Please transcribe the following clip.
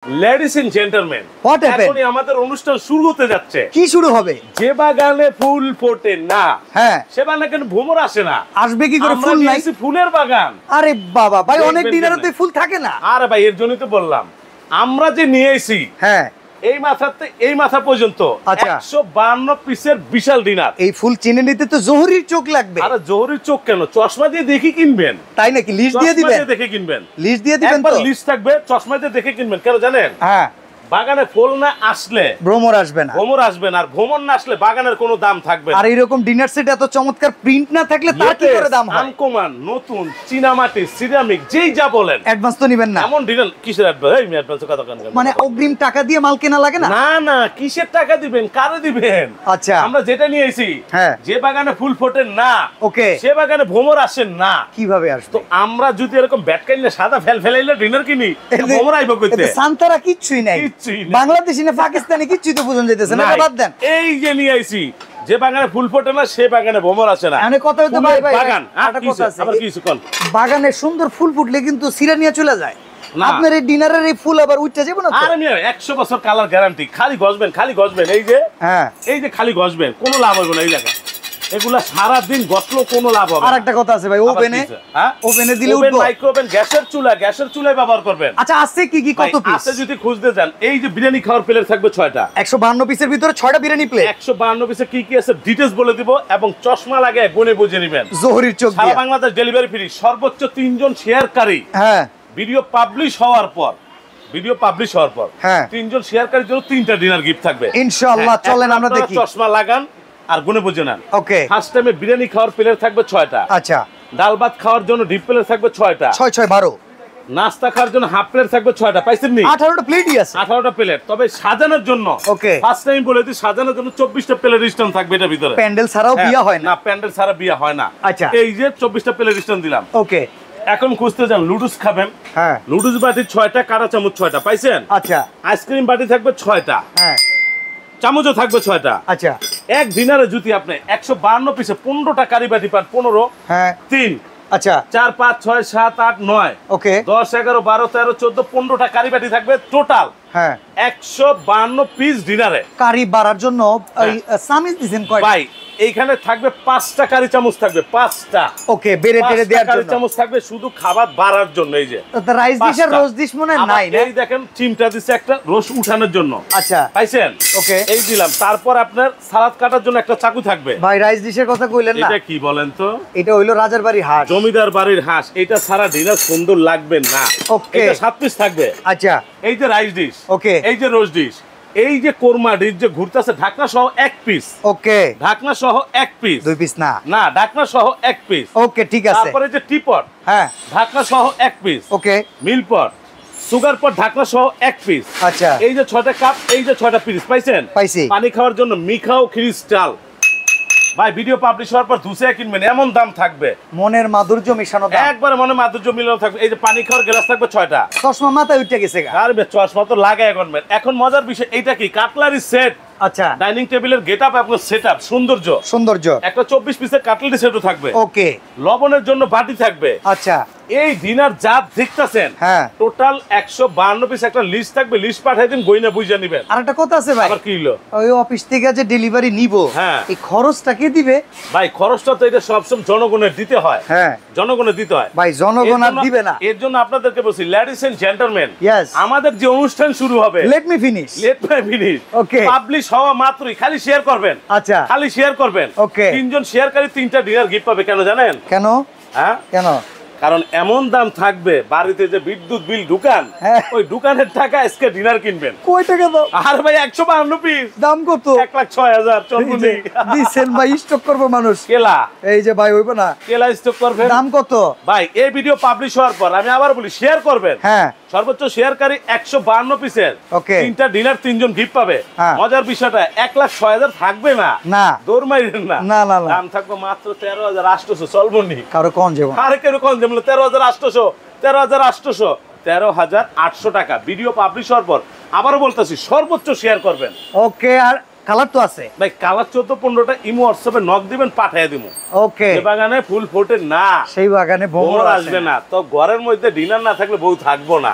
Ladies and gentleman, এখনই আমাদের অনুষ্ঠান শুরু হতে যাচ্ছে। কি শুরু হবে? যে বাগানে ফুল ফোটে না, হ্যাঁ সে বাগানে কেন ভ্রমর আসে না? আসবে কি করে? ফুল নাই, ফুলের বাগান। আরে বাবা ভাই, অনেক ডিনারে তো ফুল থাকে না। আরে ভাই, এর জন্যই তো বললাম আমরা যে নিয়ে এসেছি। হ্যাঁ, এই মাথাতে এই মাথা পর্যন্ত 152 পিসের বিশাল ডিনার। এই ফুল চিনে নিতে তো জহুরির চোখ লাগবে। আরে জহুরির চোখ কেন, চশমা দিয়ে দেখে কিনবেন। তাই নাকি? লিস্ট দিয়ে দিবেন? দেখে কিনবেন, লিস্ট দিয়ে দিবেন। একবার লিস্ট থাকবে, চশমা দিয়ে দেখে কিনবেন। কেন জানেন? হ্যাঁ, বাগানে ফুল না আসলে ভ্রমর আসবে না। ভ্রমর আসবে না, আর ভ্রমর না আসলে বাগানের কোনো দাম থাকবে না। আর এরকম ডিনার সেট এত চমৎকার প্রিন্ট না থাকলে তার কি করে দাম হয়? আনকমন, নতুন, চীনামাটি, সিরামিক, যেই যা বলেন। অ্যাডভান্স তো নেবেন না? এমন ডিনার কিসের অ্যাডভান্স? এই অ্যাডভান্স কথা কেন? মানে অগ্রিম টাকা দিয়ে মাল কেনা লাগে না? না না, কিসের টাকা দিবেন, কারে দিবেন? আচ্ছা, আমরা যেটা নিয়ে এসেছি, হ্যাঁ, যে বাগানে ফুল ফোটে না, ওকে, সে বাগানে ভ্রমর আসে না। কিভাবে আসবে? তো আমরা যদি এরকম ব্যাট কাইলে সাদা ফেলাইলে ডিনার কিনি, ভ্রমর আইবো কইতে? সান্তারা কিচ্ছুই নাই, বাংলাদেশি না পাকিস্তানি কিচ্ছুই তো বুঝন যাইতেছে না। বাদ দেন, এই যে নিয়ে আইছি, যে বাগানে ফুল ফোটে না, সে বাগানে ভ্রমর আসে না। মানে কথা হইতো ভাই ভাই, বাগান একটা কথা আছে, আবার কিছু কোন বাগানে সুন্দর ফুল ফুটলে কিন্তু সিরা নিয়ে চলে যায়। আপনার এই ডিনারের এই ফুল আবার উঠতে যাবে না? আরে মিয়া, 100 বছর কালার গ্যারান্টি। খালি গজবেন, খালি গজবেন। এই যে, হ্যাঁ, এই যে খালি গজবেন, কোনো লাভ হবে না। এই জায়গা এগুলা সারা দিন গসলো কোনো লাভ হবে না। আর একটা কথা আছে ভাই, ওভেনে, হ্যাঁ, ওভেনে দিলে উঠবে। মাইক্রো ওভেন, গ্যাসের চুলায় ব্যবহার করবেন। আচ্ছা, আছে কি কি, কত পিস আছে যদি খুঁজতে যান? এই যে বিরিয়ানি খাওয়ার প্লেট থাকবে 6টা। 152 পিসের ভিতরে 6টা বিরিয়ানি প্লেট। 152 পিসে কি কি আছে ডিটেইলস বলে দিব, এবং চশমা লাগায় গুনে বুঝে নেবেন। জহুরির চোখ দিয়ে। সারা বাংলাদেশ ডেলিভারি ফ্রি। সর্বোচ্চ 3 জন শেয়ারকারী, হ্যাঁ, ভিডিও পাবলিশ হওয়ার পর, হ্যাঁ, 3 জন শেয়ারকারীর জন্য 3টা ডিনার গিফট থাকবে ইনশাআল্লাহ। চলেন আমরা দেখি। চশমা লাগান আর গুনে বুঝে নেন। ওকে, ফার্স্ট টাইমে বিরিয়ানি খাওয়ার প্লেট থাকবে 6টা। আচ্ছা, ডাল ভাত খাওয়ার জন্য ডিপ প্লেট থাকবে 6টা। 6 6 12। নাস্তা খাওয়ার জন্য হাফ প্লেট থাকবে 6টা। পাইছেন নি? 18টা প্লেটই আছে। 18টা প্লেট। তবে সাজানোর জন্য, ওকে, ফার্স্ট টাইম বলে দিই, সাজানোর জন্য 24টা প্লেট স্ট্যান্ড থাকবে এটার ভিতরে। প্যান্ডেল ছাড়াও বিয়া হয় না? প্যান্ডেল ছাড়া বিয়া হয় না। আচ্ছা, এই যে 24টা প্লেট স্ট্যান্ড দিলাম। ওকে, এখন খুঁজতে যান লুডুস খাবেন। হ্যাঁ, লুডুস বাটি 6টা, কাঁটা চামচ 6টা। পাইছেন? আচ্ছা, আইসক্রিম বাটি থাকবে 6টা। হ্যাঁ, চামচও থাকবে 6টা। আচ্ছা, এক ডিনারে যদি আপনি 152 পিসে 15টা কারি বাটি পান, 15, হ্যাঁ, 3, আচ্ছা, 4 5 6 7 8 9, ওকে, 10 11 12 13 14 15টা কারি বাটি থাকবে টোটাল। হ্যাঁ, 152 পিস ডিনারে। কারি বাড়ার জন্য ওই সামিজ দিবেন কয়টা? ভাই, এইখানে থাকবে 5টা কারি চামচ থাকবে, 5টা। ওকে, বেরে বেরে দেওয়ার জন্য কারি চামচ থাকবে শুধু খাবার বাড়ার জন্য। এই যে তো রাইস ডিশ আর রোজ ডিশ মনে নাই না? এই দেখেন চিমটা দিছে একটা রোজ উঠানোর জন্য। আচ্ছা, পাইছেন? ওকে, এই দিলাম। তারপর আপনার সালাদ কাটার জন্য একটা চাকু থাকবে। ভাই, রাইস ডিশের কথা কইলেন না? এটা কি বলেন তো? এটা হইলো রাজার বাড়ির হাঁস, জমিদার বাড়ির হাঁস। এটা সারা ডিনার সুন্দর লাগবে না। ওকে, এটা 7 পিস থাকবে। আচ্ছা, এই যে রাইস ডিশ, ওকে, এই যে রোজ ডিশ, এই যে কোরমা ডিশ যে ঘুরতেছে, ঢাকনা সহ 1 পিস। ওকে, ঢাকনা সহ 1 পিস, 2 পিস না, না, ঢাকনা সহ 1 পিস। ওকে, ঠিক আছে। তারপরে যে টিপট, হ্যাঁ, ঢাকনা সহ 1 পিস। ওকে, মিল পট, সুগার পট, ঢাকনা সহ 1 পিস। আচ্ছা, এই যে 6টা কাপ, এই যে 6টা পিস। পাইছেন? পাইছি। পানি খাওয়ার জন্য মিখাও ক্রিস্টাল। ভাই, ভিডিও পাবলিশ হওয়ার পর দুসে কিনবেন, এমন দাম থাকবে, মনের মাধুর্য মিশানো দাম, একবারে মনে মাধুর্য মিলানো থাকবে। এই যে পানি খাওয়ার গ্লাস থাকবে 6টা। চশমা মাথায় উঠে গেছে। আর চশমা তো লাগায় গনবেন। এখন মজার বিষয়, এইটা কি? Cutlery set. আচ্ছা, ডাইনিং টেবিলের গেটআপ এবং সেটআপ, সৌন্দর্য। একটা 24 পিসের কাটলারি সেটও থাকবে। ওকে, লবণের জন্য বাটি থাকবে। আচ্ছা, এই ডিনার যা দেখতেছেন, হ্যাঁ, টোটাল 152 পিস একটা লিস্ট থাকবে। লিস্ট পাঠিয়ে দিন, গইনা বুঝা নেবেন। আর একটা কথা আছে ভাই, আবার কি হলো? ওই অফিস থেকে যে ডেলিভারি নিব, হ্যাঁ, এই খরচটা কে দিবে? ভাই, খরচটা তো এটা সবসময় জনগণের দিতে হয়। হ্যাঁ, জনগণের দিতে হয়। ভাই, জনগণ আর দিবে না। এর জন্য আপনাদেরকে বলছি, লেডিস এন্ড জেন্টলম্যান, আমাদের যে অনুষ্ঠান শুরু হবে, লেট মি ফিনিশ। ওকে, পাবলিশ হওয়া মাত্রই খালি শেয়ার করবেন। আচ্ছা, খালি শেয়ার করবেন। ওকে, 3 জন শেয়ারকারী 3টা ডিনার গিফট পাবে। কেন জানেন? কেন? হ্যাঁ, কেন? কারণ এমন দাম থাকবে, বাড়িতে যে বিদ্যুৎ বিল ঢুকান, ওই দোকানের টাকা আজকে ডিনার কিনবেন। কয় টাকা দাও? আর ভাই, 152 পিস। দাম কত? 1,06,000। চলবুনি দিছেন ভাই, স্টক করবে মানুষ। কেলা, এই যে ভাই, হইব না? কেলা স্টক করবে। দাম কত? ভাই, এই ভিডিও পাবলিশ হওয়ার পর আমি আবার বলি, শেয়ার করবেন। হ্যাঁ, সর্বোচ্চ শেয়ারকারী 152 পিসের 3টা ডিনার 3 জন গিফট পাবে। মজার বিষয়টা, 1,06,000 থাকবে না। না, দৌড় মাইরেন না। না না, দাম থাকবে মাত্র 13,800। চলবনি? কারো কোন যাবো? আরে কেন কোন যাবো? 13,800, 13,800, 13,800 টাকা। ভিডিও পাবলিশ হওয়ার পর আবারও বলতেছি, সর্বোচ্চ শেয়ার করবেন। ওকে, আর কালার তো আছে ভাই, কালার 14-15টা ইমো হোয়াটসঅ্যাপে নক দিবেন, পাঠিয়ে দিব। ওকে, যে বাগানে ফুল ফোটে না, সেই বাগানে ভ্রমর আসবে না। তো ঘরের মধ্যে ডিনার না থাকলে বউ থাকবো না।